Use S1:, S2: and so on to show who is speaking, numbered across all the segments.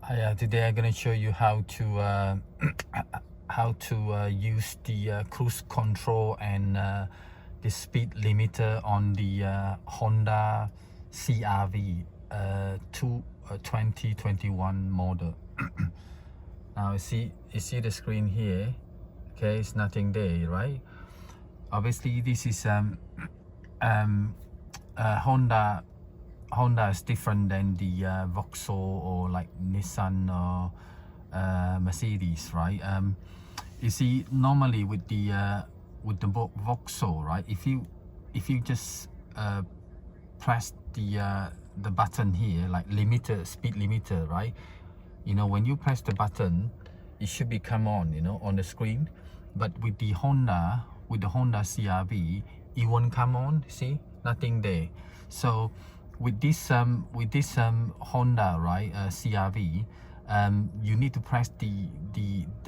S1: Today I'm gonna show you how to use the cruise control and the speed limiter on the Honda CR-V 2021 model. Now you see the screen here. Okay, it's nothing there, right? Obviously this is Honda is different than the Vauxhall or like Nissan or Mercedes, right? You see, normally with the Vauxhall, right? If you just press the button here, like limiter, speed limiter, right? You know, when you press the button, it should be come on, you know, on the screen. But with the Honda CR-V, it won't come on. See, nothing there. So with this Honda, right, CR-V, you need to press the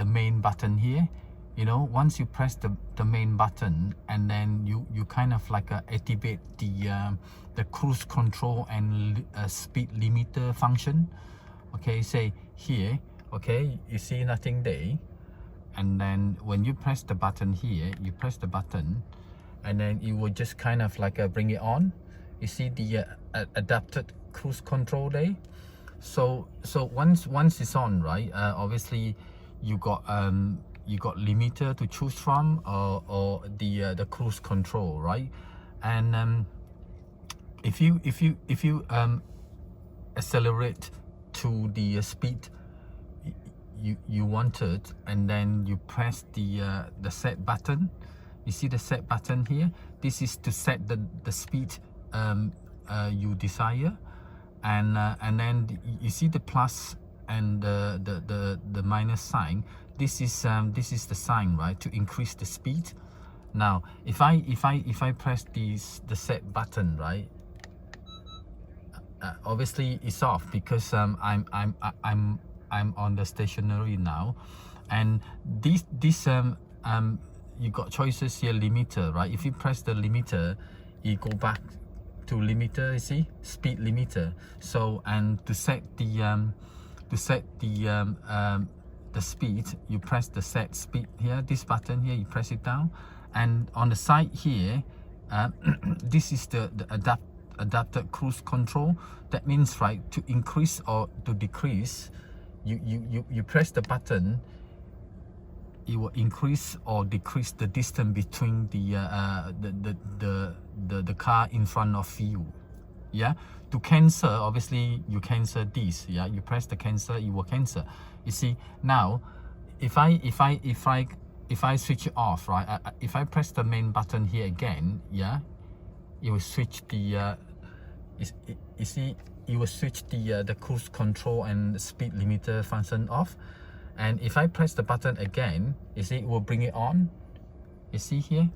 S1: main button here. You know, once you press the main button, and then you kind of like activate the cruise control and speed limiter function. Okay, say here, okay, you see nothing there, and then when you press the button here, you press the button, and then it will just kind of like bring it on. You see the adapted cruise control there. So once it's on, right, obviously you got limiter to choose from, or the cruise control, right? And if you accelerate to the speed you wanted, and then you press the set button. You see the set button here? This is to set the speed you desire, and then you see the plus and the minus sign. This is the sign, right, to increase the speed. Now if I press the set button, right, obviously it's off because I'm on the stationary now, and this you got choices here, limiter, right? If you press the limiter, you go back to limiter, you see, speed limiter. So, and to set the speed, you press the set speed here, this button here, you press it down, and on the side here, this is the adapted cruise control. That means, right, to increase or to decrease, you press the button, it will increase or decrease the distance between the car in front of you. Yeah, to cancel, obviously you cancel this. Yeah, you press the cancel, it will cancel. You see, now if I switch it off, right, if I press the main button here again, yeah, it will switch the you see, it will switch the cruise control and speed limiter function off. And if I press the button again, you see, it will bring it on. You see here,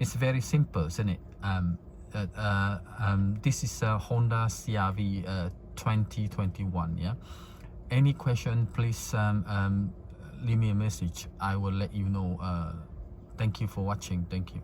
S1: it's very simple, isn't it? This is a Honda CR-V 2021. Yeah, any question, please leave me a message. I will let you know. Thank you for watching. Thank you.